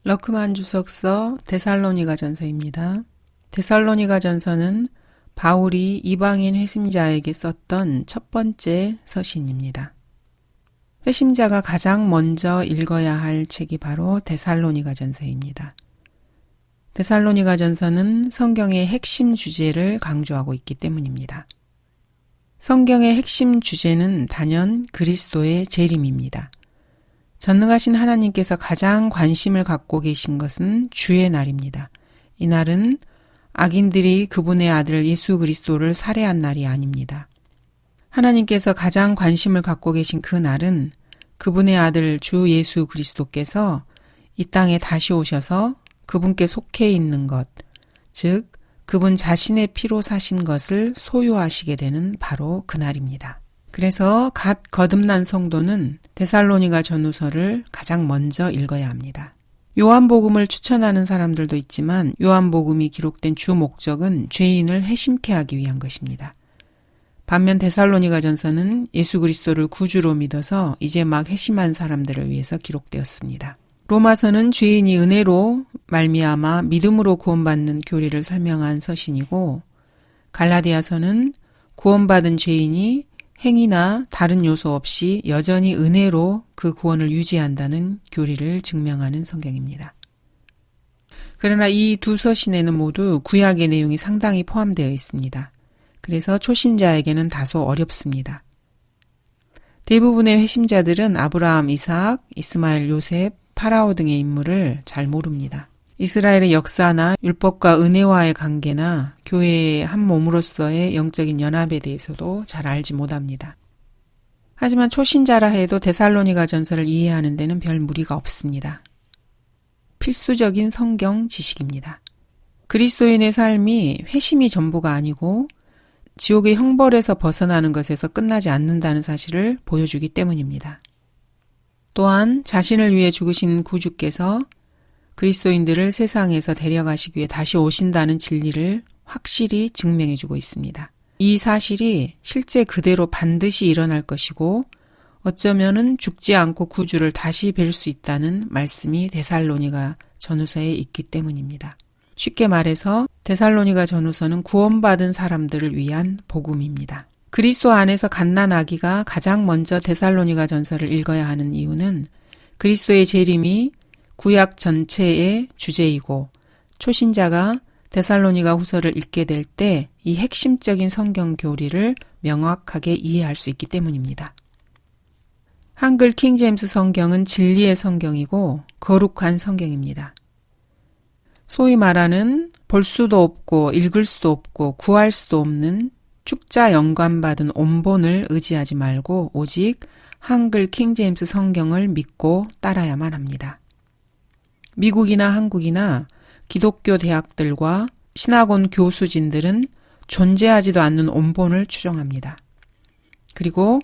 러크만 주석서 데살로니가전서입니다. 데살로니가전서는 바울이 이방인 회심자에게 썼던 첫 번째 서신입니다. 회심자가 가장 먼저 읽어야 할 책이 바로 데살로니가전서입니다. 데살로니가전서는 성경의 핵심 주제를 강조하고 있기 때문입니다. 성경의 핵심 주제는 단연 그리스도의 재림입니다. 전능하신 하나님께서 가장 관심을 갖고 계신 것은 주의 날입니다. 이 날은 악인들이 그분의 아들 예수 그리스도를 살해한 날이 아닙니다. 하나님께서 가장 관심을 갖고 계신 그 날은 그분의 아들 주 예수 그리스도께서 이 땅에 다시 오셔서 그분께 속해 있는 것, 즉 그분 자신의 피로 사신 것을 소유하시게 되는 바로 그날입니다. 그래서 갓 거듭난 성도는 데살로니가 전후서를 가장 먼저 읽어야 합니다. 요한복음을 추천하는 사람들도 있지만 요한복음이 기록된 주 목적은 죄인을 회심케 하기 위한 것입니다. 반면 데살로니가전서는 예수 그리스도를 구주로 믿어서 이제 막 회심한 사람들을 위해서 기록되었습니다. 로마서는 죄인이 은혜로 말미암아 믿음으로 구원받는 교리를 설명한 서신이고, 갈라디아서는 구원받은 죄인이 행위나 다른 요소 없이 여전히 은혜로 그 구원을 유지한다는 교리를 증명하는 성경입니다. 그러나 이 두 서신에는 모두 구약의 내용이 상당히 포함되어 있습니다. 그래서 초신자에게는 다소 어렵습니다. 대부분의 회심자들은 아브라함, 이삭, 이스마엘, 요셉, 파라오 등의 인물을 잘 모릅니다. 이스라엘의 역사나 율법과 은혜와의 관계나 교회의 한 몸으로서의 영적인 연합에 대해서도 잘 알지 못합니다. 하지만 초신자라 해도 데살로니가 전서를 이해하는 데는 별 무리가 없습니다. 필수적인 성경 지식입니다. 그리스도인의 삶이 회심이 전부가 아니고 지옥의 형벌에서 벗어나는 것에서 끝나지 않는다는 사실을 보여주기 때문입니다. 또한 자신을 위해 죽으신 구주께서 그리스도인들을 세상에서 데려가시기 위해 다시 오신다는 진리를 확실히 증명해주고 있습니다. 이 사실이 실제 그대로 반드시 일어날 것이고 어쩌면은 죽지 않고 구주를 다시 뵐 수 있다는 말씀이 데살로니가 전후서에 있기 때문입니다. 쉽게 말해서 데살로니가 전후서는 구원받은 사람들을 위한 복음입니다. 그리스도 안에서 갓난아기가 가장 먼저 데살로니가 전서를 읽어야 하는 이유는 그리스도의 재림이 구약 전체의 주제이고 초신자가 데살로니가 후서를 읽게 될 때 이 핵심적인 성경 교리를 명확하게 이해할 수 있기 때문입니다. 한글 킹제임스 성경은 진리의 성경이고 거룩한 성경입니다. 소위 말하는 볼 수도 없고 읽을 수도 없고 구할 수도 없는 축자 영감받은 온본을 의지하지 말고 오직 한글 킹제임스 성경을 믿고 따라야만 합니다. 미국이나 한국이나 기독교 대학들과 신학원 교수진들은 존재하지도 않는 온본을 추종합니다. 그리고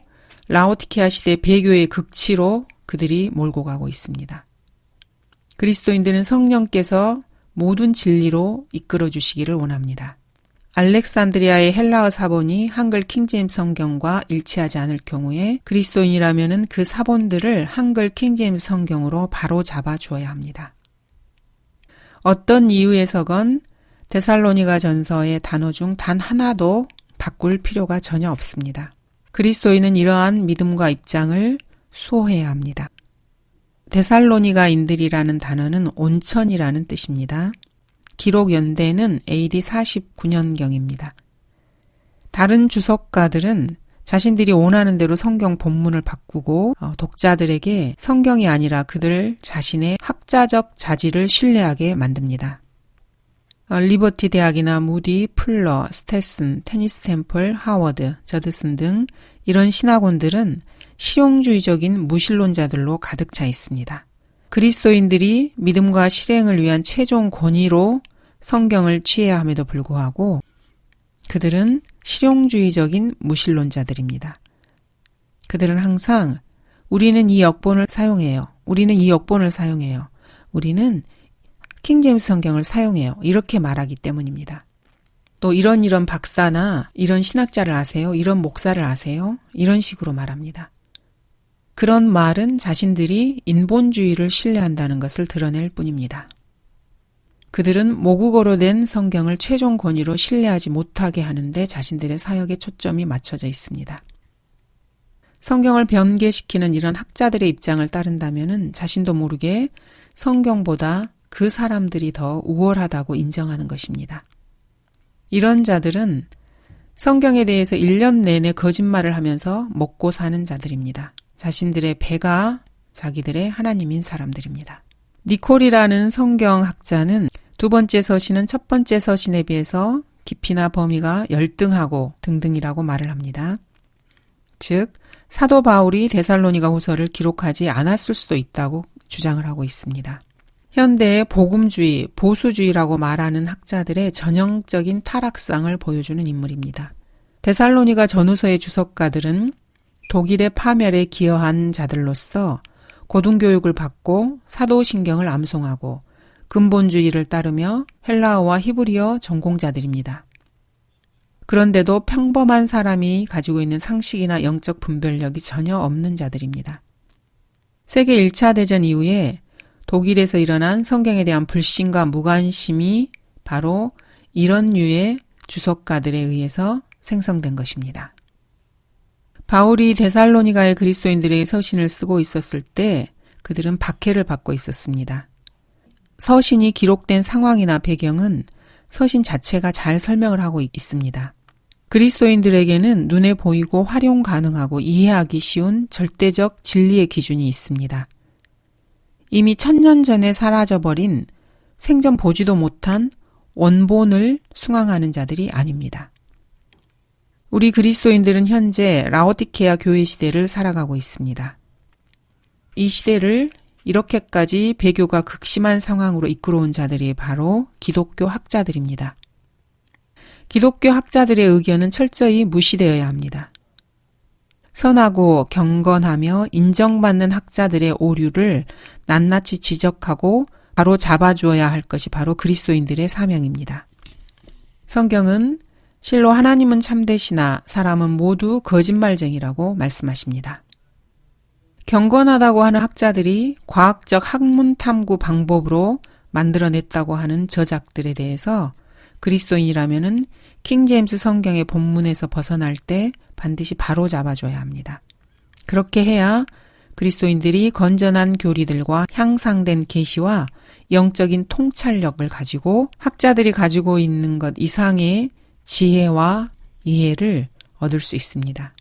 라오디케아 시대 배교의 극치로 그들이 몰고 가고 있습니다. 그리스도인들은 성령께서 모든 진리로 이끌어 주시기를 원합니다. 알렉산드리아의 헬라어 사본이 한글 킹제임스 성경과 일치하지 않을 경우에 그리스도인이라면 그 사본들을 한글 킹제임스 성경으로 바로 잡아 주어야 합니다. 어떤 이유에서건 데살로니가 전서의 단어 중 단 하나도 바꿀 필요가 전혀 없습니다. 그리스도인은 이러한 믿음과 입장을 수호해야 합니다. 데살로니가인들이라는 단어는 온천이라는 뜻입니다. 기록 연대는 AD 49년경입니다. 다른 주석가들은 자신들이 원하는 대로 성경 본문을 바꾸고 독자들에게 성경이 아니라 그들 자신의 학자적 자질을 신뢰하게 만듭니다. 리버티 대학이나 무디, 풀러, 스테슨, 테니스 템플, 하워드, 저드슨 등 이런 신학원들은 실용주의적인 무신론자들로 가득 차 있습니다. 그리스도인들이 믿음과 실행을 위한 최종 권위로 성경을 취해야 함에도 불구하고 그들은 실용주의적인 무신론자들입니다. 그들은 항상 우리는 이 역본을 사용해요. 우리는 이 역본을 사용해요. 우리는 킹제임스 성경을 사용해요. 이렇게 말하기 때문입니다. 또 이런 박사나 이런 신학자를 아세요? 이런 목사를 아세요? 이런 식으로 말합니다. 그런 말은 자신들이 인본주의를 신뢰한다는 것을 드러낼 뿐입니다. 그들은 모국어로 된 성경을 최종 권위로 신뢰하지 못하게 하는데 자신들의 사역에 초점이 맞춰져 있습니다. 성경을 변개시키는 이런 학자들의 입장을 따른다면 자신도 모르게 성경보다 그 사람들이 더 우월하다고 인정하는 것입니다. 이런 자들은 성경에 대해서 1년 내내 거짓말을 하면서 먹고 사는 자들입니다. 자신들의 배가 자기들의 하나님인 사람들입니다. 니콜이라는 성경학자는 두 번째 서신은 첫 번째 서신에 비해서 깊이나 범위가 열등하고 등등이라고 말을 합니다. 즉, 사도 바울이 데살로니가 후서를 기록하지 않았을 수도 있다고 주장을 하고 있습니다. 현대의 복음주의, 보수주의라고 말하는 학자들의 전형적인 타락상을 보여주는 인물입니다. 데살로니가 전후서의 주석가들은 독일의 파멸에 기여한 자들로서 고등교육을 받고 사도신경을 암송하고 근본주의를 따르며 헬라어와 히브리어 전공자들입니다. 그런데도 평범한 사람이 가지고 있는 상식이나 영적 분별력이 전혀 없는 자들입니다. 세계 1차 대전 이후에 독일에서 일어난 성경에 대한 불신과 무관심이 바로 이런 류의 주석가들에 의해서 생성된 것입니다. 바울이 데살로니가의 그리스도인들에게 서신을 쓰고 있었을 때 그들은 박해를 받고 있었습니다. 서신이 기록된 상황이나 배경은 서신 자체가 잘 설명을 하고 있습니다. 그리스도인들에게는 눈에 보이고 활용 가능하고 이해하기 쉬운 절대적 진리의 기준이 있습니다. 이미 1000년 전에 사라져버린 생전 보지도 못한 원본을 숭앙하는 자들이 아닙니다. 우리 그리스도인들은 현재 라오디케아 교회 시대를 살아가고 있습니다. 이 시대를 이렇게까지 배교가 극심한 상황으로 이끌어온 자들이 바로 기독교 학자들입니다. 기독교 학자들의 의견은 철저히 무시되어야 합니다. 선하고 경건하며 인정받는 학자들의 오류를 낱낱이 지적하고 바로 잡아주어야 할 것이 바로 그리스도인들의 사명입니다. 성경은 실로 하나님은 참되시나 사람은 모두 거짓말쟁이라고 말씀하십니다. 경건하다고 하는 학자들이 과학적 학문 탐구 방법으로 만들어냈다고 하는 저작들에 대해서 그리스도인이라면은 킹제임스 성경의 본문에서 벗어날 때 반드시 바로 잡아줘야 합니다. 그렇게 해야 그리스도인들이 건전한 교리들과 향상된 계시와 영적인 통찰력을 가지고 학자들이 가지고 있는 것 이상의 지혜와 이해를 얻을 수 있습니다.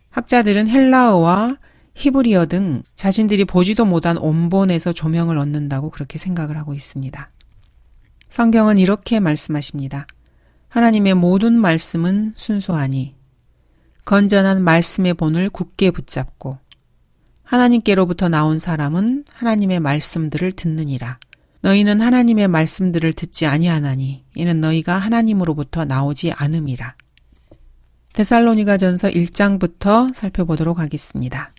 학자들은 헬라어와 히브리어 등 자신들이 보지도 못한 원본에서 조명을 얻는다고 그렇게 생각을 하고 있습니다. 성경은 이렇게 말씀하십니다. 하나님의 모든 말씀은 순수하니 건전한 말씀의 본을 굳게 붙잡고 하나님께로부터 나온 사람은 하나님의 말씀들을 듣느니라. 너희는 하나님의 말씀들을 듣지 아니하나니 이는 너희가 하나님으로부터 나오지 않음이라. 데살로니가전서 1장부터 살펴보도록 하겠습니다.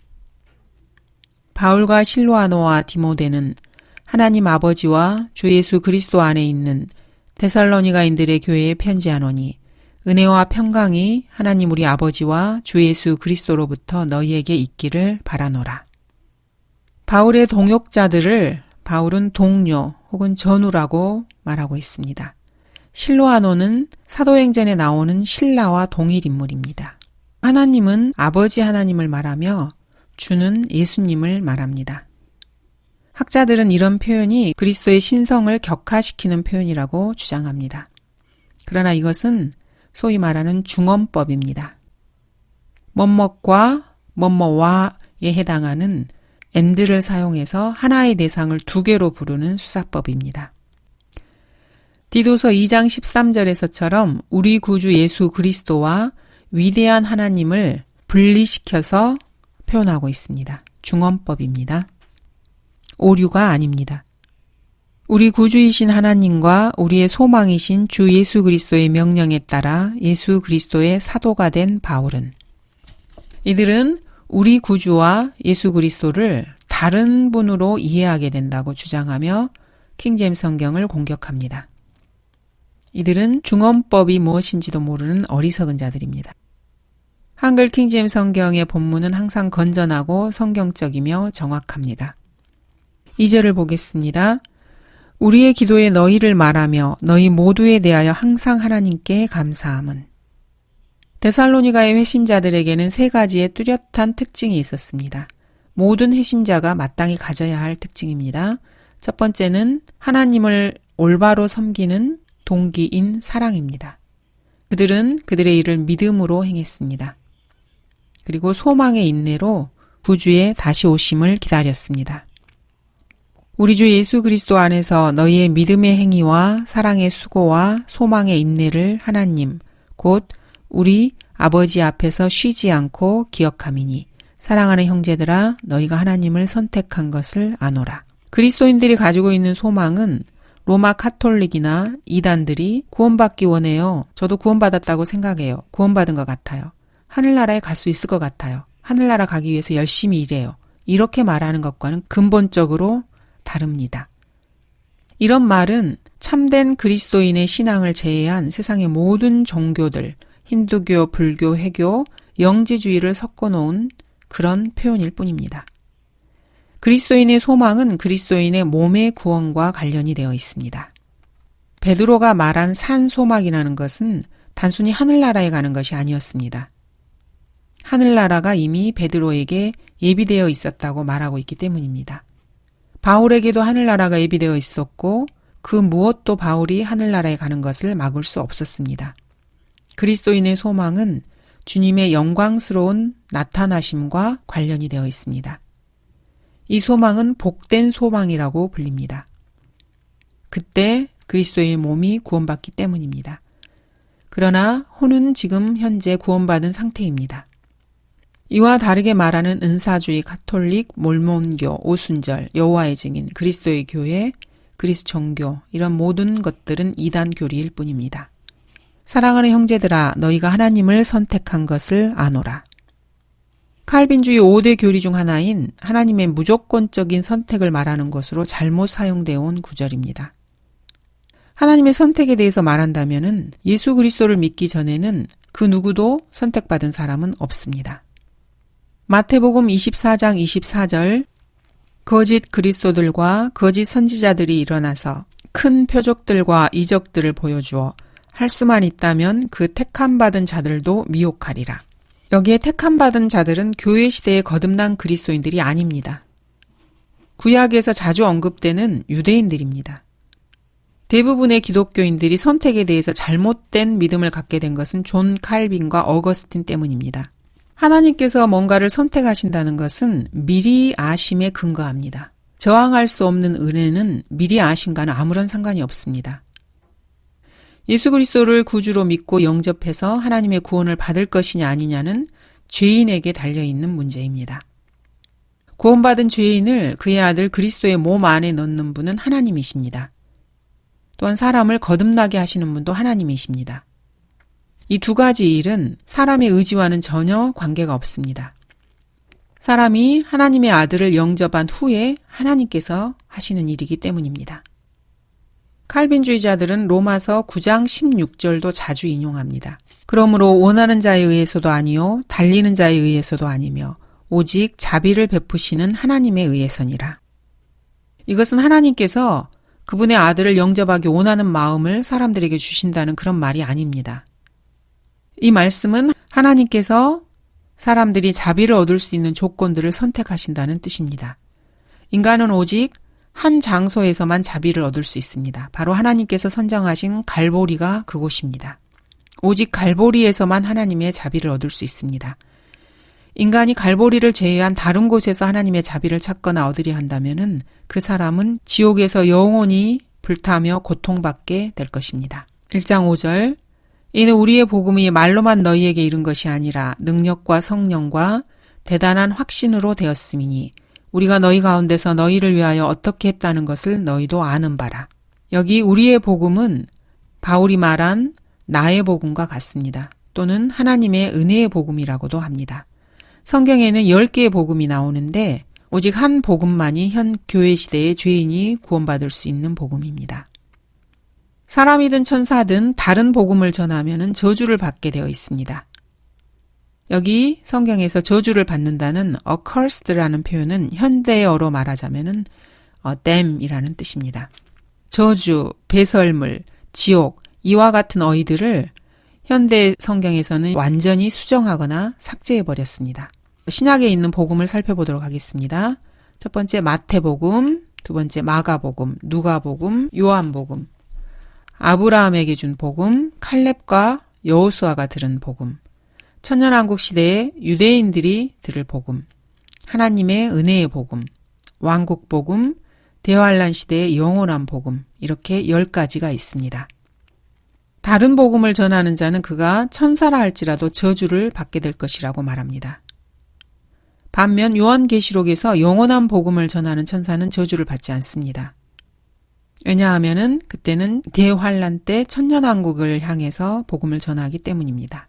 바울과 실로아노와 디모데는 하나님 아버지와 주 예수 그리스도 안에 있는 데살로니가인들의 교회에 편지하노니 은혜와 평강이 하나님 우리 아버지와 주 예수 그리스도로부터 너희에게 있기를 바라노라. 바울의 동역자들을 바울은 동료 혹은 전우라고 말하고 있습니다. 실로아노는 사도행전에 나오는 신라와 동일 인물입니다. 하나님은 아버지 하나님을 말하며 주는 예수님을 말합니다. 학자들은 이런 표현이 그리스도의 신성을 격화시키는 표현이라고 주장합니다. 그러나 이것은 소위 말하는 중언법입니다. 뭐뭐과 뭐뭐와에 해당하는 and를 사용해서 하나의 대상을 두 개로 부르는 수사법입니다. 디도서 2장 13절에서처럼 우리 구주 예수 그리스도와 위대한 하나님을 분리시켜서 표현하고 있습니다. 중언법입니다. 오류가 아닙니다. 우리 구주이신 하나님과 우리의 소망이신 주 예수 그리스도의 명령에 따라 예수 그리스도의 사도가 된 바울은 이들은 우리 구주와 예수 그리스도를 다른 분으로 이해하게 된다고 주장하며 킹제임스 성경을 공격합니다. 이들은 중언법이 무엇인지도 모르는 어리석은 자들입니다. 한글 킹제임스 성경의 본문은 항상 건전하고 성경적이며 정확합니다. 2절을 보겠습니다. 우리의 기도에 너희를 말하며 너희 모두에 대하여 항상 하나님께 감사함은. 데살로니가의 회심자들에게는 세 가지의 뚜렷한 특징이 있었습니다. 모든 회심자가 마땅히 가져야 할 특징입니다. 첫 번째는 하나님을 올바로 섬기는 동기인 사랑입니다. 그들은 그들의 일을 믿음으로 행했습니다. 그리고 소망의 인내로 구주의 다시 오심을 기다렸습니다. 우리 주 예수 그리스도 안에서 너희의 믿음의 행위와 사랑의 수고와 소망의 인내를 하나님, 곧 우리 아버지 앞에서 쉬지 않고 기억함이니 사랑하는 형제들아 너희가 하나님을 선택한 것을 아노라. 그리스도인들이 가지고 있는 소망은 로마 카톨릭이나 이단들이 구원받기 원해요. 저도 구원받았다고 생각해요. 구원받은 것 같아요. 하늘나라에 갈 수 있을 것 같아요. 하늘나라 가기 위해서 열심히 일해요. 이렇게 말하는 것과는 근본적으로 다릅니다. 이런 말은 참된 그리스도인의 신앙을 제외한 세상의 모든 종교들, 힌두교, 불교, 회교, 영지주의를 섞어놓은 그런 표현일 뿐입니다. 그리스도인의 소망은 그리스도인의 몸의 구원과 관련이 되어 있습니다. 베드로가 말한 산 소망이라는 것은 단순히 하늘나라에 가는 것이 아니었습니다. 하늘나라가 이미 베드로에게 예비되어 있었다고 말하고 있기 때문입니다. 바울에게도 하늘나라가 예비되어 있었고 그 무엇도 바울이 하늘나라에 가는 것을 막을 수 없었습니다. 그리스도인의 소망은 주님의 영광스러운 나타나심과 관련이 되어 있습니다. 이 소망은 복된 소망이라고 불립니다. 그때 그리스도의 몸이 구원받기 때문입니다. 그러나 혼은 지금 현재 구원받은 상태입니다. 이와 다르게 말하는 은사주의, 가톨릭, 몰몬교, 오순절, 여호와의 증인, 그리스도의 교회, 그리스 종교 이런 모든 것들은 이단 교리일 뿐입니다. 사랑하는 형제들아 너희가 하나님을 선택한 것을 아노라. 칼빈주의 5대 교리 중 하나인 하나님의 무조건적인 선택을 말하는 것으로 잘못 사용되어 온 구절입니다. 하나님의 선택에 대해서 말한다면 예수 그리스도를 믿기 전에는 그 누구도 선택받은 사람은 없습니다. 마태복음 24장 24절 거짓 그리스도들과 거짓 선지자들이 일어나서 큰 표적들과 이적들을 보여주어 할 수만 있다면 그 택함받은 자들도 미혹하리라. 여기에 택함받은 자들은 교회 시대에 거듭난 그리스도인들이 아닙니다. 구약에서 자주 언급되는 유대인들입니다. 대부분의 기독교인들이 선택에 대해서 잘못된 믿음을 갖게 된 것은 존 칼빈과 어거스틴 때문입니다. 하나님께서 뭔가를 선택하신다는 것은 미리 아심에 근거합니다. 저항할 수 없는 은혜는 미리 아심과는 아무런 상관이 없습니다. 예수 그리스도를 구주로 믿고 영접해서 하나님의 구원을 받을 것이냐 아니냐는 죄인에게 달려있는 문제입니다. 구원받은 죄인을 그의 아들 그리스도의 몸 안에 넣는 분은 하나님이십니다. 또한 사람을 거듭나게 하시는 분도 하나님이십니다. 이 두 가지 일은 사람의 의지와는 전혀 관계가 없습니다. 사람이 하나님의 아들을 영접한 후에 하나님께서 하시는 일이기 때문입니다. 칼빈주의자들은 로마서 9장 16절도 자주 인용합니다. 그러므로 원하는 자에 의해서도 아니요 달리는 자에 의해서도 아니며 오직 자비를 베푸시는 하나님에 의해서니라. 이것은 하나님께서 그분의 아들을 영접하기 원하는 마음을 사람들에게 주신다는 그런 말이 아닙니다. 이 말씀은 하나님께서 사람들이 자비를 얻을 수 있는 조건들을 선택하신다는 뜻입니다. 인간은 오직 한 장소에서만 자비를 얻을 수 있습니다. 바로 하나님께서 선정하신 갈보리가 그곳입니다. 오직 갈보리에서만 하나님의 자비를 얻을 수 있습니다. 인간이 갈보리를 제외한 다른 곳에서 하나님의 자비를 찾거나 얻으려 한다면 그 사람은 지옥에서 영원히 불타며 고통받게 될 것입니다. 1장 5절 이는 우리의 복음이 말로만 너희에게 이른 것이 아니라 능력과 성령과 대단한 확신으로 되었음이니 우리가 너희 가운데서 너희를 위하여 어떻게 했다는 것을 너희도 아는 바라. 여기 우리의 복음은 바울이 말한 나의 복음과 같습니다. 또는 하나님의 은혜의 복음이라고도 합니다. 성경에는 10개의 복음이 나오는데 오직 한 복음만이 현 교회 시대의 죄인이 구원받을 수 있는 복음입니다. 사람이든 천사든 다른 복음을 전하면 저주를 받게 되어 있습니다. 여기 성경에서 저주를 받는다는 accursed라는 표현은 현대어로 말하자면은 damn이라는 뜻입니다. 저주, 배설물, 지옥 이와 같은 어휘들을 현대 성경에서는 완전히 수정하거나 삭제해버렸습니다. 신약에 있는 복음을 살펴보도록 하겠습니다. 첫 번째 마태복음, 두 번째 마가복음, 누가복음, 요한복음, 아브라함에게 준 복음, 칼렙과 여호수아가 들은 복음, 천년왕국 시대에 유대인들이 들을 복음, 하나님의 은혜의 복음, 왕국복음, 대환란 시대의 영원한 복음, 이렇게 10가지가 있습니다. 다른 복음을 전하는 자는 그가 천사라 할지라도 저주를 받게 될 것이라고 말합니다. 반면 요한계시록에서 영원한 복음을 전하는 천사는 저주를 받지 않습니다. 왜냐하면은 그때는 대환란 때 천년왕국을 향해서 복음을 전하기 때문입니다.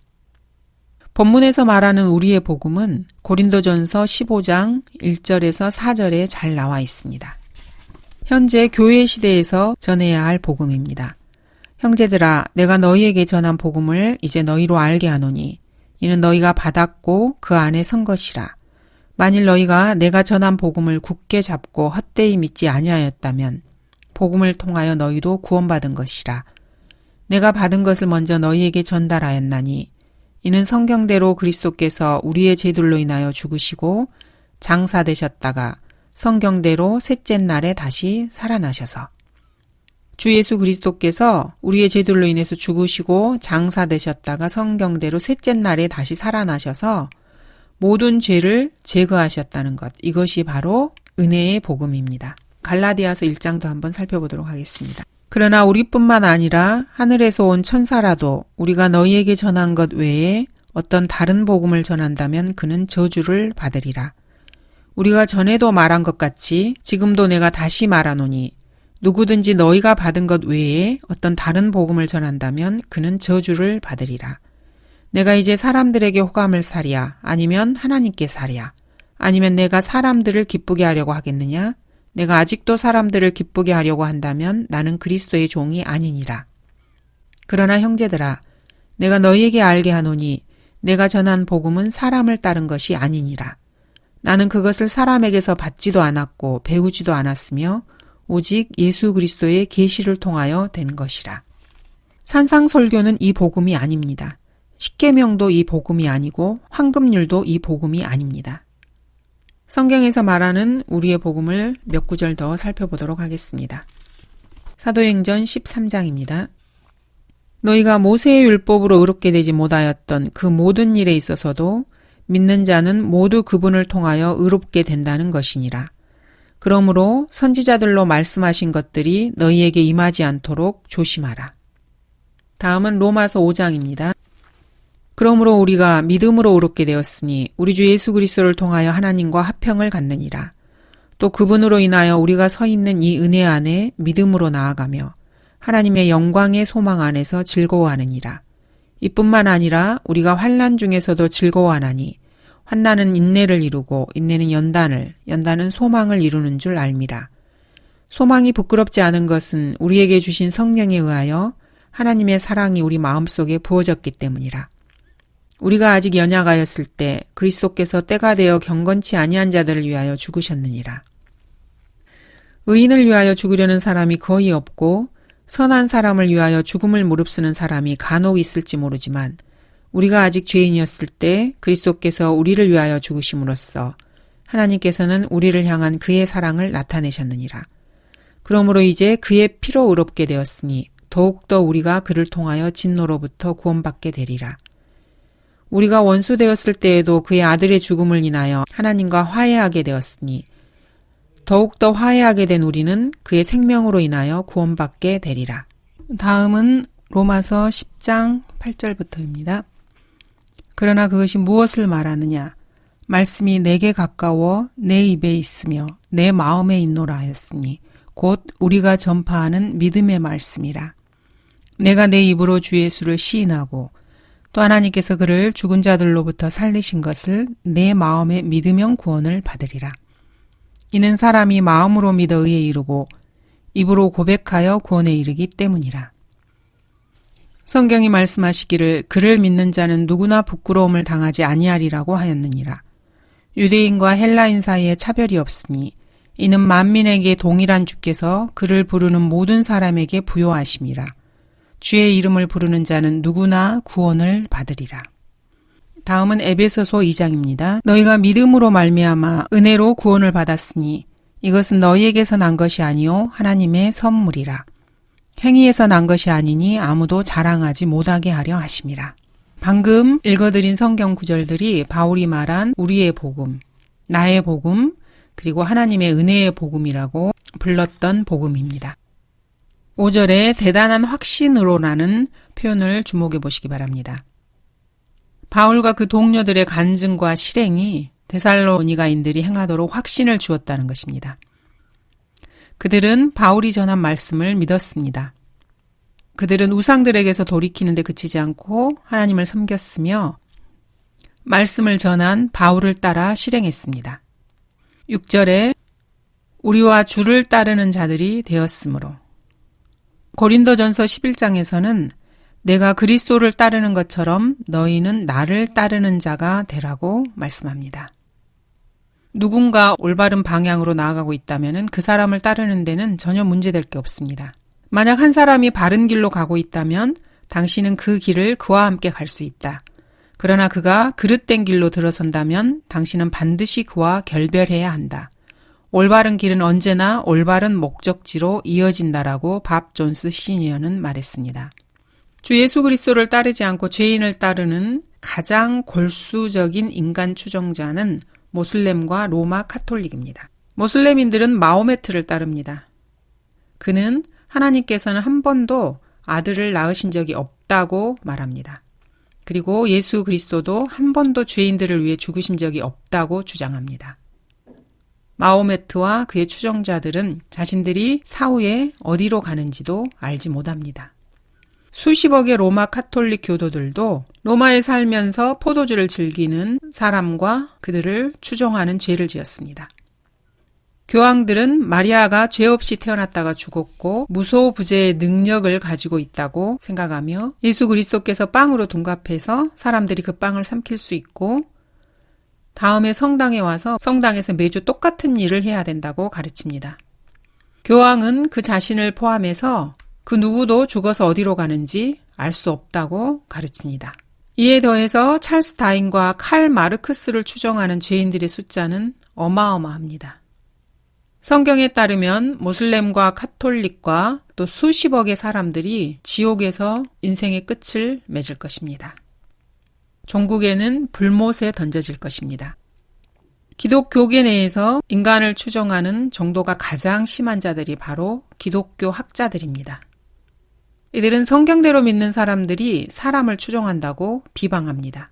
본문에서 말하는 우리의 복음은 고린도전서 15장 1절에서 4절에 잘 나와 있습니다. 현재 교회 시대에서 전해야 할 복음입니다. 형제들아, 내가 너희에게 전한 복음을 이제 너희로 알게 하노니 이는 너희가 받았고 그 안에 선 것이라. 만일 너희가 내가 전한 복음을 굳게 잡고 헛되이 믿지 아니하였다면 복음을 통하여 너희도 구원받은 것이라. 내가 받은 것을 먼저 너희에게 전달하였나니 이는 성경대로 그리스도께서 우리의 죄들로 인하여 죽으시고 장사되셨다가 성경대로 셋째 날에 다시 살아나셔서 주 예수 그리스도께서 우리의 죄들로 인해서 죽으시고 장사되셨다가 성경대로 셋째 날에 다시 살아나셔서 모든 죄를 제거하셨다는 것, 이것이 바로 은혜의 복음입니다. 갈라디아서 1장도 한번 살펴보도록 하겠습니다. 그러나 우리뿐만 아니라 하늘에서 온 천사라도 우리가 너희에게 전한 것 외에 어떤 다른 복음을 전한다면 그는 저주를 받으리라. 우리가 전에도 말한 것 같이 지금도 내가 다시 말하노니 누구든지 너희가 받은 것 외에 어떤 다른 복음을 전한다면 그는 저주를 받으리라. 내가 이제 사람들에게 호감을 사랴 아니면 하나님께 사랴 아니면 내가 사람들을 기쁘게 하려고 하겠느냐? 내가 아직도 사람들을 기쁘게 하려고 한다면 나는 그리스도의 종이 아니니라. 그러나 형제들아, 내가 너희에게 알게 하노니 내가 전한 복음은 사람을 따른 것이 아니니라. 나는 그것을 사람에게서 받지도 않았고 배우지도 않았으며 오직 예수 그리스도의 계시를 통하여 된 것이라. 산상설교는 이 복음이 아닙니다. 십계명도 이 복음이 아니고 황금률도 이 복음이 아닙니다. 성경에서 말하는 우리의 복음을 몇 구절 더 살펴보도록 하겠습니다. 사도행전 13장입니다. 너희가 모세의 율법으로 의롭게 되지 못하였던 그 모든 일에 있어서도 믿는 자는 모두 그분을 통하여 의롭게 된다는 것이니라. 그러므로 선지자들로 말씀하신 것들이 너희에게 임하지 않도록 조심하라. 다음은 로마서 5장입니다. 그러므로 우리가 믿음으로 의롭게 되었으니 우리 주 예수 그리스도를 통하여 하나님과 화평을 갖느니라. 또 그분으로 인하여 우리가 서 있는 이 은혜 안에 믿음으로 나아가며 하나님의 영광의 소망 안에서 즐거워하느니라. 이뿐만 아니라 우리가 환난 중에서도 즐거워하나니 환난은 인내를 이루고 인내는 연단을, 연단은 소망을 이루는 줄 알미라. 소망이 부끄럽지 않은 것은 우리에게 주신 성령에 의하여 하나님의 사랑이 우리 마음속에 부어졌기 때문이라. 우리가 아직 연약하였을 때 그리스도께서 때가 되어 경건치 아니한 자들을 위하여 죽으셨느니라. 의인을 위하여 죽으려는 사람이 거의 없고 선한 사람을 위하여 죽음을 무릅쓰는 사람이 간혹 있을지 모르지만 우리가 아직 죄인이었을 때 그리스도께서 우리를 위하여 죽으심으로써 하나님께서는 우리를 향한 그의 사랑을 나타내셨느니라. 그러므로 이제 그의 피로 의롭게 되었으니 더욱더 우리가 그를 통하여 진노로부터 구원받게 되리라. 우리가 원수 되었을 때에도 그의 아들의 죽음을 인하여 하나님과 화해하게 되었으니 더욱더 화해하게 된 우리는 그의 생명으로 인하여 구원받게 되리라. 다음은 로마서 10장 8절부터입니다. 그러나 그것이 무엇을 말하느냐? 말씀이 내게 가까워 내 입에 있으며 내 마음에 있노라 하였으니 곧 우리가 전파하는 믿음의 말씀이라. 내가 내 입으로 주 예수를 시인하고 또 하나님께서 그를 죽은 자들로부터 살리신 것을 내 마음에 믿으면 구원을 받으리라. 이는 사람이 마음으로 믿어 의에 이르고 입으로 고백하여 구원에 이르기 때문이라. 성경이 말씀하시기를 그를 믿는 자는 누구나 부끄러움을 당하지 아니하리라고 하였느니라. 유대인과 헬라인 사이에 차별이 없으니 이는 만민에게 동일한 주께서 그를 부르는 모든 사람에게 부요하심이라. 주의 이름을 부르는 자는 누구나 구원을 받으리라. 다음은 에베소서 2장입니다. 너희가 믿음으로 말미암아 은혜로 구원을 받았으니 이것은 너희에게서 난 것이 아니요 하나님의 선물이라. 행위에서 난 것이 아니니 아무도 자랑하지 못하게 하려 하심이라. 방금 읽어드린 성경 구절들이 바울이 말한 우리의 복음, 나의 복음, 그리고 하나님의 은혜의 복음이라고 불렀던 복음입니다. 5절에 대단한 확신으로라는 표현을 주목해 보시기 바랍니다. 바울과 그 동료들의 간증과 실행이 데살로니가인들이 행하도록 확신을 주었다는 것입니다. 그들은 바울이 전한 말씀을 믿었습니다. 그들은 우상들에게서 돌이키는데 그치지 않고 하나님을 섬겼으며 말씀을 전한 바울을 따라 실행했습니다. 6절에 우리와 주를 따르는 자들이 되었으므로 고린도전서 11장에서는 내가 그리스도를 따르는 것처럼 너희는 나를 따르는 자가 되라고 말씀합니다. 누군가 올바른 방향으로 나아가고 있다면 그 사람을 따르는 데는 전혀 문제될 게 없습니다. 만약 한 사람이 바른 길로 가고 있다면 당신은 그 길을 그와 함께 갈 수 있다. 그러나 그가 그릇된 길로 들어선다면 당신은 반드시 그와 결별해야 한다. 올바른 길은 언제나 올바른 목적지로 이어진다라고 밥 존스 시니어는 말했습니다. 주 예수 그리스도를 따르지 않고 죄인을 따르는 가장 골수적인 인간 추종자는 모슬렘과 로마 카톨릭입니다. 모슬렘인들은 마호메트를 따릅니다. 그는 하나님께서는 한 번도 아들을 낳으신 적이 없다고 말합니다. 그리고 예수 그리스도도 한 번도 죄인들을 위해 죽으신 적이 없다고 주장합니다. 마호메트와 그의 추종자들은 자신들이 사후에 어디로 가는지도 알지 못합니다. 수십억의 로마 카톨릭 교도들도 로마에 살면서 포도주를 즐기는 사람과 그들을 추종하는 죄를 지었습니다. 교황들은 마리아가 죄 없이 태어났다가 죽었고 무소부재의 능력을 가지고 있다고 생각하며 예수 그리스도께서 빵으로 둔갑해서 사람들이 그 빵을 삼킬 수 있고 다음에 성당에 와서 성당에서 매주 똑같은 일을 해야 된다고 가르칩니다. 교황은 그 자신을 포함해서 그 누구도 죽어서 어디로 가는지 알 수 없다고 가르칩니다. 이에 더해서 찰스 다인과 칼 마르크스를 추종하는 죄인들의 숫자는 어마어마합니다. 성경에 따르면 모슬렘과 카톨릭과 또 수십억의 사람들이 지옥에서 인생의 끝을 맺을 것입니다. 종국에는 불못에 던져질 것입니다. 기독교계 내에서 인간을 추종하는 정도가 가장 심한 자들이 바로 기독교 학자들입니다. 이들은 성경대로 믿는 사람들이 사람을 추종한다고 비방합니다.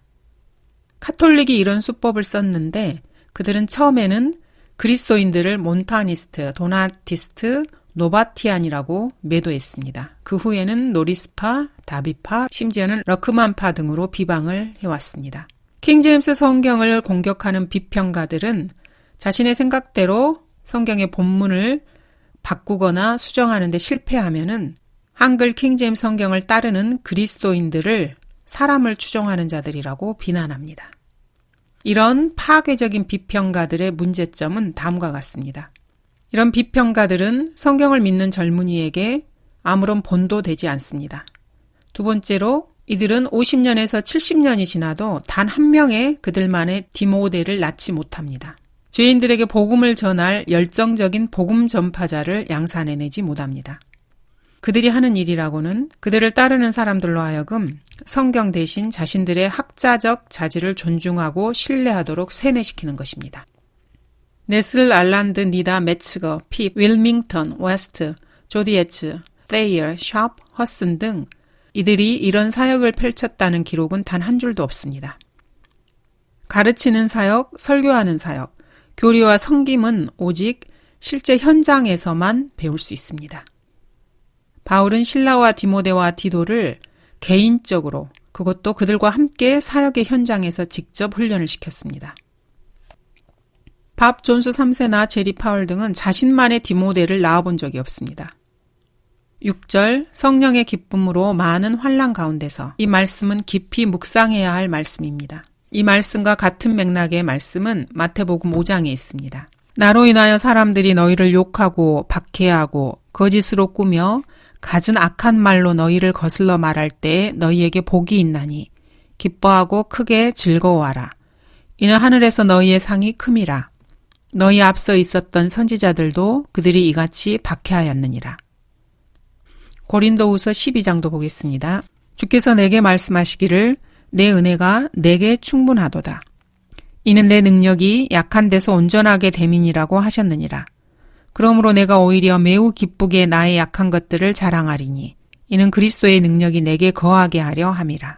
카톨릭이 이런 수법을 썼는데 그들은 처음에는 그리스도인들을 몬타니스트, 도나티스트, 노바티안이라고 매도했습니다. 그 후에는 노리스파, 다비파, 심지어는 러크만파 등으로 비방을 해왔습니다. 킹제임스 성경을 공격하는 비평가들은 자신의 생각대로 성경의 본문을 바꾸거나 수정하는 데 실패하면은 한글 킹제임스 성경을 따르는 그리스도인들을 사람을 추종하는 자들이라고 비난합니다. 이런 파괴적인 비평가들의 문제점은 다음과 같습니다. 이런 비평가들은 성경을 믿는 젊은이에게 아무런 본도 되지 않습니다. 두 번째로 이들은 50년에서 70년이 지나도 단 한 명의 그들만의 디모데를 낳지 못합니다. 죄인들에게 복음을 전할 열정적인 복음 전파자를 양산해내지 못합니다. 그들이 하는 일이라고는 그들을 따르는 사람들로 하여금 성경 대신 자신들의 학자적 자질을 존중하고 신뢰하도록 세뇌시키는 것입니다. 네슬 알란드, 니다 매츠거, 핍, 윌밍턴, 웨스트, 조디에츠, 테이어, 샵, 허슨 등 이들이 이런 사역을 펼쳤다는 기록은 단 한 줄도 없습니다. 가르치는 사역, 설교하는 사역, 교리와 섬김은 오직 실제 현장에서만 배울 수 있습니다. 바울은 실라와 디모데와 디도를 개인적으로 그것도 그들과 함께 사역의 현장에서 직접 훈련을 시켰습니다. 밥 존스 3세나 제리 파월 등은 자신만의 디모데를 낳아본 적이 없습니다. 6절 성령의 기쁨으로 많은 환난 가운데서. 이 말씀은 깊이 묵상해야 할 말씀입니다. 이 말씀과 같은 맥락의 말씀은 마태복음 5장에 있습니다. 나로 인하여 사람들이 너희를 욕하고 박해하고 거짓으로 꾸며 갖은 악한 말로 너희를 거슬러 말할 때에 너희에게 복이 있나니 기뻐하고 크게 즐거워하라. 이는 하늘에서 너희의 상이 큼이라. 너희 앞서 있었던 선지자들도 그들이 이같이 박해하였느니라. 고린도후서 12장도 보겠습니다. 주께서 내게 말씀하시기를 내 은혜가 내게 충분하도다. 이는 내 능력이 약한 데서 온전하게 됨이니라고 하셨느니라. 그러므로 내가 오히려 매우 기쁘게 나의 약한 것들을 자랑하리니 이는 그리스도의 능력이 내게 거하게 하려 함이라.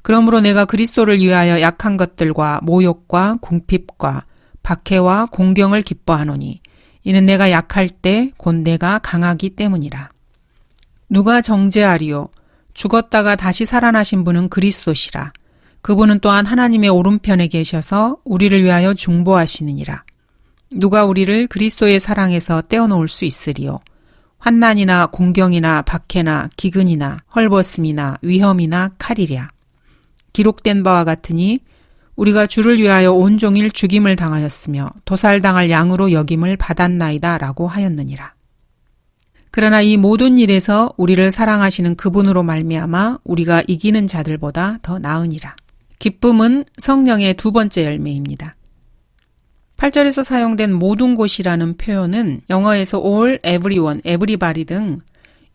그러므로 내가 그리스도를 위하여 약한 것들과 모욕과 궁핍과 박해와 공경을 기뻐하노니 이는 내가 약할 때 곧 내가 강하기 때문이라. 누가 정죄하리요? 죽었다가 다시 살아나신 분은 그리스도시라. 그분은 또한 하나님의 오른편에 계셔서 우리를 위하여 중보하시느니라. 누가 우리를 그리스도의 사랑에서 떼어놓을 수 있으리요? 환난이나 공경이나 박해나 기근이나 헐벗음이나 위험이나 칼이랴. 기록된 바와 같으니 우리가 주를 위하여 온종일 죽임을 당하였으며 도살당할 양으로 여김을 받았나이다 라고 하였느니라. 그러나 이 모든 일에서 우리를 사랑하시는 그분으로 말미암아 우리가 이기는 자들보다 더 나으니라. 기쁨은 성령의 두 번째 열매입니다. 8절에서 사용된 모든 곳이라는 표현은 영어에서 all, everyone, everybody 등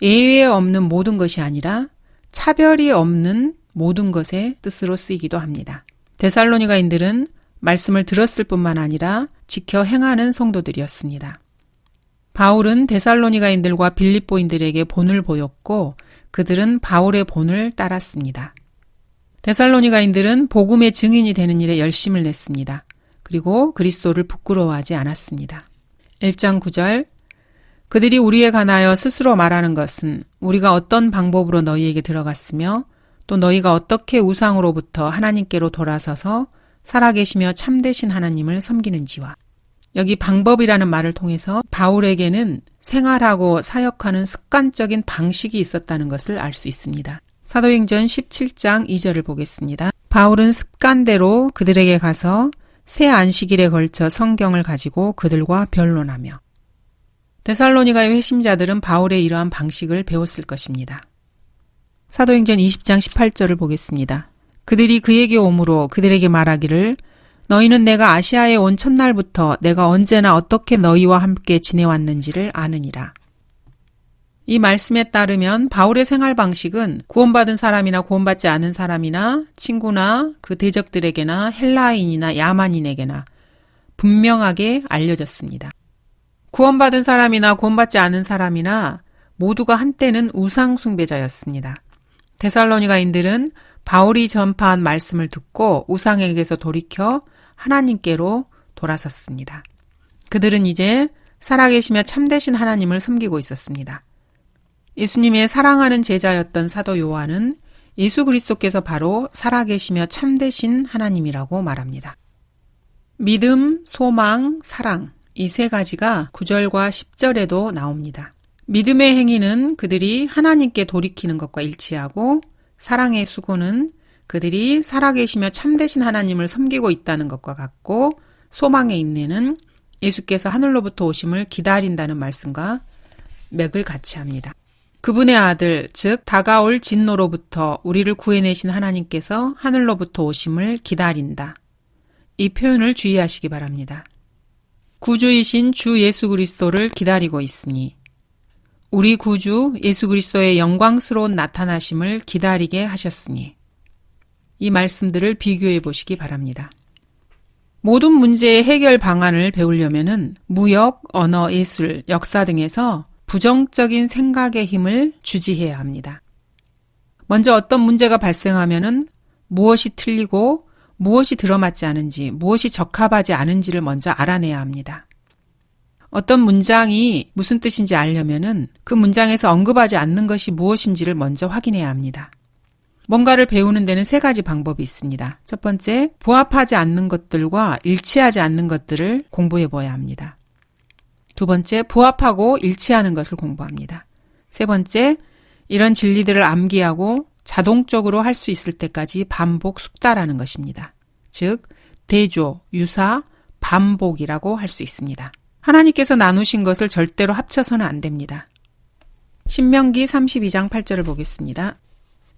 예외 없는 모든 것이 아니라 차별이 없는 모든 것의 뜻으로 쓰이기도 합니다. 데살로니가인들은 말씀을 들었을 뿐만 아니라 지켜 행하는 성도들이었습니다. 바울은 데살로니가인들과 빌립보인들에게 본을 보였고 그들은 바울의 본을 따랐습니다. 데살로니가인들은 복음의 증인이 되는 일에 열심을 냈습니다. 그리고 그리스도를 부끄러워하지 않았습니다. 1장 9절 그들이 우리에 관하여 스스로 말하는 것은 우리가 어떤 방법으로 너희에게 들어갔으며 또 너희가 어떻게 우상으로부터 하나님께로 돌아서서 살아계시며 참되신 하나님을 섬기는지와 여기 방법이라는 말을 통해서 바울에게는 생활하고 사역하는 습관적인 방식이 있었다는 것을 알 수 있습니다. 사도행전 17장 2절을 보겠습니다. 바울은 습관대로 그들에게 가서 새 안식일에 걸쳐 성경을 가지고 그들과 변론하며 데살로니가의 회심자들은 바울의 이러한 방식을 배웠을 것입니다. 사도행전 20장 18절을 보겠습니다. 그들이 그에게 오므로 그들에게 말하기를 너희는 내가 아시아에 온 첫날부터 내가 언제나 어떻게 너희와 함께 지내왔는지를 아느니라. 이 말씀에 따르면 바울의 생활 방식은 구원받은 사람이나 구원받지 않은 사람이나 친구나 그 대적들에게나 헬라인이나 야만인에게나 분명하게 알려졌습니다. 구원받은 사람이나 구원받지 않은 사람이나 모두가 한때는 우상 숭배자였습니다. 데살로니가인들은 바울이 전파한 말씀을 듣고 우상에게서 돌이켜 하나님께로 돌아섰습니다. 그들은 이제 살아계시며 참되신 하나님을 섬기고 있었습니다. 예수님의 사랑하는 제자였던 사도 요한은 예수 그리스도께서 바로 살아계시며 참되신 하나님이라고 말합니다. 믿음, 소망, 사랑 이 세 가지가 9절과 10절에도 나옵니다. 믿음의 행위는 그들이 하나님께 돌이키는 것과 일치하고 사랑의 수고는 그들이 살아계시며 참되신 하나님을 섬기고 있다는 것과 같고 소망의 인내는 예수께서 하늘로부터 오심을 기다린다는 말씀과 맥을 같이 합니다. 그분의 아들, 즉 다가올 진노로부터 우리를 구해내신 하나님께서 하늘로부터 오심을 기다린다. 이 표현을 주의하시기 바랍니다. 구주이신 주 예수 그리스도를 기다리고 있으니 우리 구주 예수 그리스도의 영광스러운 나타나심을 기다리게 하셨으니 이 말씀들을 비교해 보시기 바랍니다. 모든 문제의 해결 방안을 배우려면은 무역, 언어, 예술, 역사 등에서 부정적인 생각의 힘을 주지해야 합니다. 먼저 어떤 문제가 발생하면은 무엇이 틀리고 무엇이 들어맞지 않은지, 무엇이 적합하지 않은지를 먼저 알아내야 합니다. 어떤 문장이 무슨 뜻인지 알려면은 그 문장에서 언급하지 않는 것이 무엇인지를 먼저 확인해야 합니다. 뭔가를 배우는 데는 세 가지 방법이 있습니다. 첫 번째, 부합하지 않는 것들과 일치하지 않는 것들을 공부해 봐야 합니다. 두 번째, 부합하고 일치하는 것을 공부합니다. 세 번째, 이런 진리들을 암기하고 자동적으로 할 수 있을 때까지 반복 숙달하는 것입니다. 즉, 대조, 유사, 반복이라고 할 수 있습니다. 하나님께서 나누신 것을 절대로 합쳐서는 안 됩니다. 신명기 32장 8절을 보겠습니다.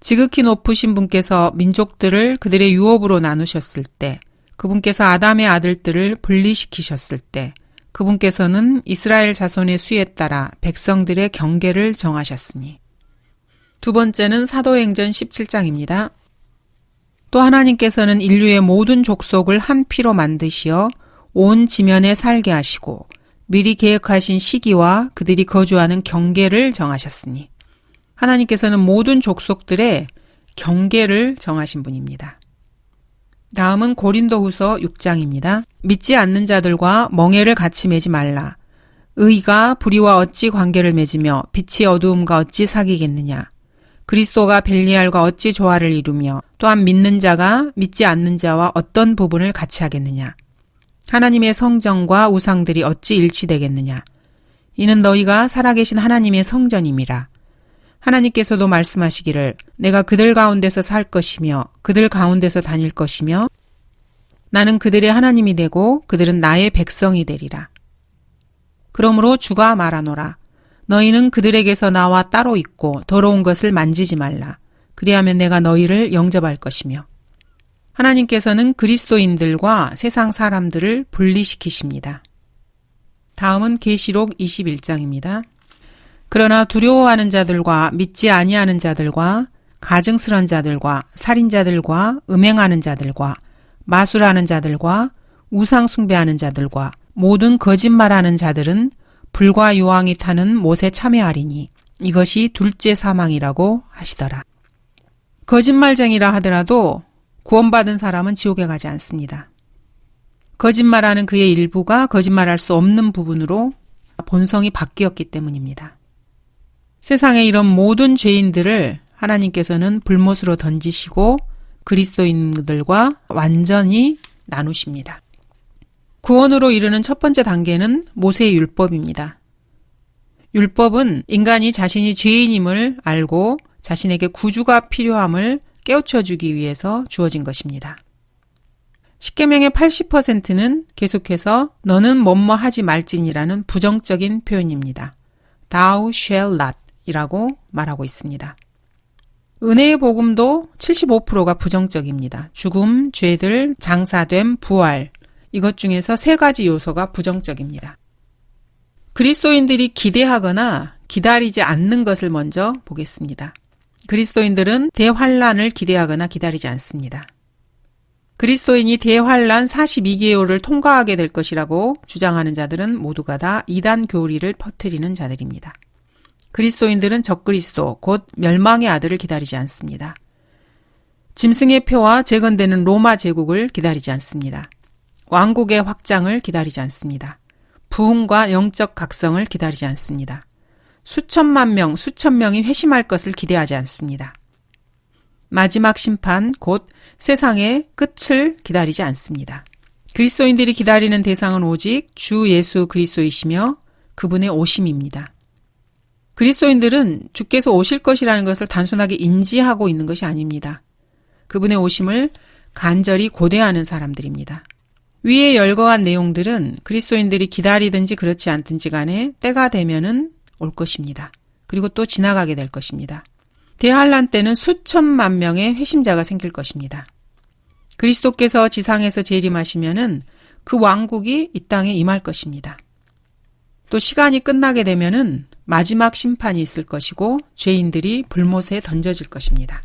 지극히 높으신 분께서 민족들을 그들의 유업으로 나누셨을 때, 그분께서 아담의 아들들을 분리시키셨을 때, 그분께서는 이스라엘 자손의 수에 따라 백성들의 경계를 정하셨으니. 두 번째는 사도행전 17장입니다. 또 하나님께서는 인류의 모든 족속을 한 피로 만드시어 온 지면에 살게 하시고 미리 계획하신 시기와 그들이 거주하는 경계를 정하셨으니. 하나님께서는 모든 족속들의 경계를 정하신 분입니다. 다음은 고린도후서 6장입니다. 믿지 않는 자들과 멍에를 같이 매지 말라. 의가 불의와 어찌 관계를 맺으며 빛이 어두움과 어찌 사귀겠느냐. 그리스도가 벨리알과 어찌 조화를 이루며 또한 믿는 자가 믿지 않는 자와 어떤 부분을 같이 하겠느냐. 하나님의 성전과 우상들이 어찌 일치되겠느냐. 이는 너희가 살아계신 하나님의 성전임이라. 하나님께서도 말씀하시기를 내가 그들 가운데서 살 것이며 그들 가운데서 다닐 것이며 나는 그들의 하나님이 되고 그들은 나의 백성이 되리라. 그러므로 주가 말하노라. 너희는 그들에게서 나와 따로 있고 더러운 것을 만지지 말라. 그리하면 내가 너희를 영접할 것이며. 하나님께서는 그리스도인들과 세상 사람들을 분리시키십니다. 다음은 계시록 21장입니다. 그러나 두려워하는 자들과 믿지 아니하는 자들과 가증스런 자들과 살인자들과 음행하는 자들과 마술하는 자들과 우상 숭배하는 자들과 모든 거짓말하는 자들은 불과 유황이 타는 못에 참여하리니 이것이 둘째 사망이라고 하시더라. 거짓말쟁이라 하더라도 구원받은 사람은 지옥에 가지 않습니다. 거짓말하는 그의 일부가 거짓말할 수 없는 부분으로 본성이 바뀌었기 때문입니다. 세상의 이런 모든 죄인들을 하나님께서는 불못으로 던지시고 그리스도인들과 완전히 나누십니다. 구원으로 이르는 첫 번째 단계는 모세의 율법입니다. 율법은 인간이 자신이 죄인임을 알고 자신에게 구주가 필요함을 깨우쳐주기 위해서 주어진 것입니다. 십계명의 80%는 계속해서 너는 뭐뭐 하지 말지니라는 부정적인 표현입니다. Thou shall not 이라고 말하고 있습니다. 은혜의 복음도 75%가 부정적입니다. 죽음, 죄들, 장사됨, 부활 이것 중에서 세 가지 요소가 부정적입니다. 그리스도인들이 기대하거나 기다리지 않는 것을 먼저 보겠습니다. 그리스도인들은 대환란을 기대하거나 기다리지 않습니다. 그리스도인이 대환란 42개월을 통과하게 될 것이라고 주장하는 자들은 모두가 다 이단 교리를 퍼뜨리는 자들입니다. 그리스도인들은 적그리스도, 곧 멸망의 아들을 기다리지 않습니다. 짐승의 표와 재건되는 로마 제국을 기다리지 않습니다. 왕국의 확장을 기다리지 않습니다. 부흥과 영적 각성을 기다리지 않습니다. 수천만 명, 수천 명이 회심할 것을 기대하지 않습니다. 마지막 심판, 곧 세상의 끝을 기다리지 않습니다. 그리스도인들이 기다리는 대상은 오직 주 예수 그리스도이시며 그분의 오심입니다. 그리스도인들은 주께서 오실 것이라는 것을 단순하게 인지하고 있는 것이 아닙니다. 그분의 오심을 간절히 고대하는 사람들입니다. 위에 열거한 내용들은 그리스도인들이 기다리든지 그렇지 않든지 간에 때가 되면은 올 것입니다. 그리고 또 지나가게 될 것입니다. 대환란 때는 수천만 명의 회심자가 생길 것입니다. 그리스도께서 지상에서 재림하시면은 그 왕국이 이 땅에 임할 것입니다. 또 시간이 끝나게 되면은 마지막 심판이 있을 것이고 죄인들이 불못에 던져질 것입니다.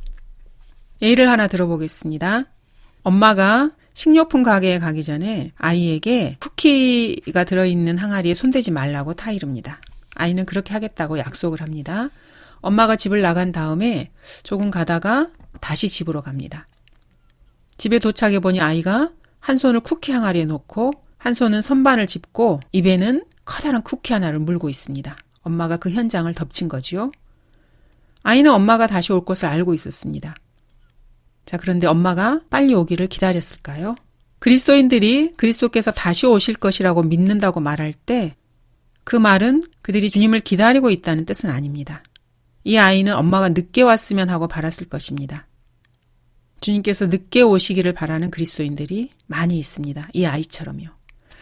예를 하나 들어보겠습니다. 엄마가 식료품 가게에 가기 전에 아이에게 쿠키가 들어있는 항아리에 손대지 말라고 타이릅니다. 아이는 그렇게 하겠다고 약속을 합니다. 엄마가 집을 나간 다음에 조금 가다가 다시 집으로 갑니다. 집에 도착해 보니 아이가 한 손을 쿠키 항아리에 놓고 한 손은 선반을 짚고 입에는 커다란 쿠키 하나를 물고 있습니다. 엄마가 그 현장을 덮친 거지요. 아이는 엄마가 다시 올 것을 알고 있었습니다. 자, 그런데 엄마가 빨리 오기를 기다렸을까요? 그리스도인들이 그리스도께서 다시 오실 것이라고 믿는다고 말할 때 그 말은 그들이 주님을 기다리고 있다는 뜻은 아닙니다. 이 아이는 엄마가 늦게 왔으면 하고 바랐을 것입니다. 주님께서 늦게 오시기를 바라는 그리스도인들이 많이 있습니다. 이 아이처럼요.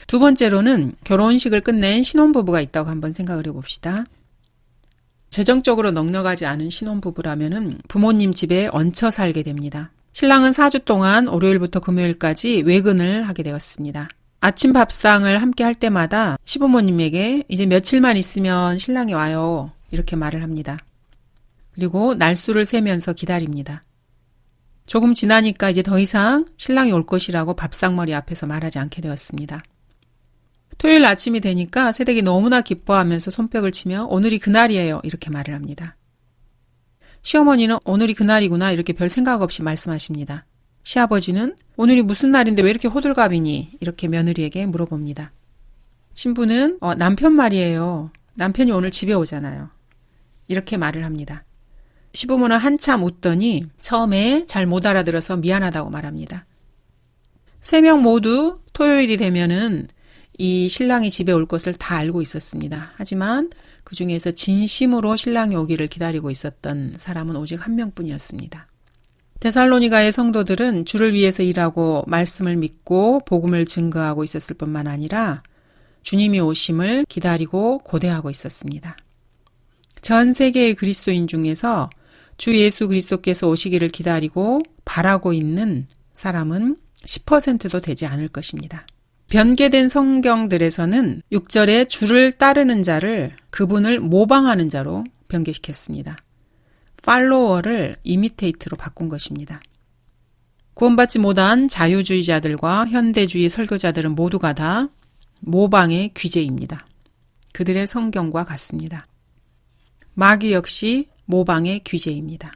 두 번째로는 결혼식을 끝낸 신혼부부가 있다고 한번 생각을 해봅시다. 재정적으로 넉넉하지 않은 신혼부부라면 부모님 집에 얹혀 살게 됩니다. 신랑은 4주 동안 월요일부터 금요일까지 외근을 하게 되었습니다. 아침 밥상을 함께 할 때마다 시부모님에게 이제 며칠만 있으면 신랑이 와요. 이렇게 말을 합니다. 그리고 날수를 세면서 기다립니다. 조금 지나니까 이제 더 이상 신랑이 올 것이라고 밥상머리 앞에서 말하지 않게 되었습니다. 토요일 아침이 되니까 새댁이 너무나 기뻐하면서 손뼉을 치며 오늘이 그날이에요. 이렇게 말을 합니다. 시어머니는 오늘이 그날이구나 이렇게 별 생각 없이 말씀하십니다. 시아버지는 오늘이 무슨 날인데 왜 이렇게 호들갑이니? 이렇게 며느리에게 물어봅니다. 신부는 남편 말이에요. 남편이 오늘 집에 오잖아요. 이렇게 말을 합니다. 시부모는 한참 웃더니 처음에 잘 못 알아들어서 미안하다고 말합니다. 세 명 모두 토요일이 되면은 이 신랑이 집에 올 것을 다 알고 있었습니다. 하지만 그 중에서 진심으로 신랑이 오기를 기다리고 있었던 사람은 오직 한 명뿐이었습니다. 데살로니가의 성도들은 주를 위해서 일하고 말씀을 믿고 복음을 증거하고 있었을 뿐만 아니라 주님이 오심을 기다리고 고대하고 있었습니다. 전 세계의 그리스도인 중에서 주 예수 그리스도께서 오시기를 기다리고 바라고 있는 사람은 10%도 되지 않을 것입니다. 변개된 성경들에서는 6절에 주를 따르는 자를 그분을 모방하는 자로 변개시켰습니다. 팔로워를 이미테이트로 바꾼 것입니다. 구원받지 못한 자유주의자들과 현대주의 설교자들은 모두가 다 모방의 귀재입니다. 그들의 성경과 같습니다. 마귀 역시 모방의 귀재입니다.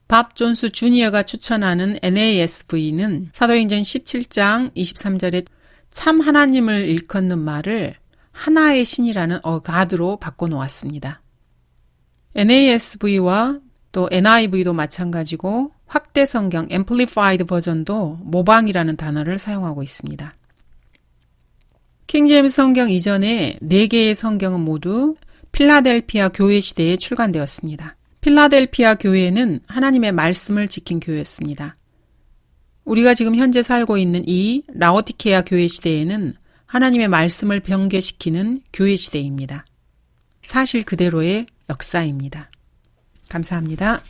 밥 존스 주니어가 추천하는 NASV는 사도행전 17장 23절에 참 하나님을 일컫는 말을 하나의 신이라는 어가드로 바꿔놓았습니다. NASV와 또 NIV도 마찬가지고 확대 성경 Amplified 버전도 모방이라는 단어를 사용하고 있습니다. 킹제임스 성경 이전에 4개의 성경은 모두 필라델피아 교회 시대에 출간되었습니다. 필라델피아 교회는 하나님의 말씀을 지킨 교회였습니다. 우리가 지금 현재 살고 있는 이 라오디케아 교회 시대에는 하나님의 말씀을 변개시키는 교회 시대입니다. 사실 그대로의 역사입니다. 감사합니다.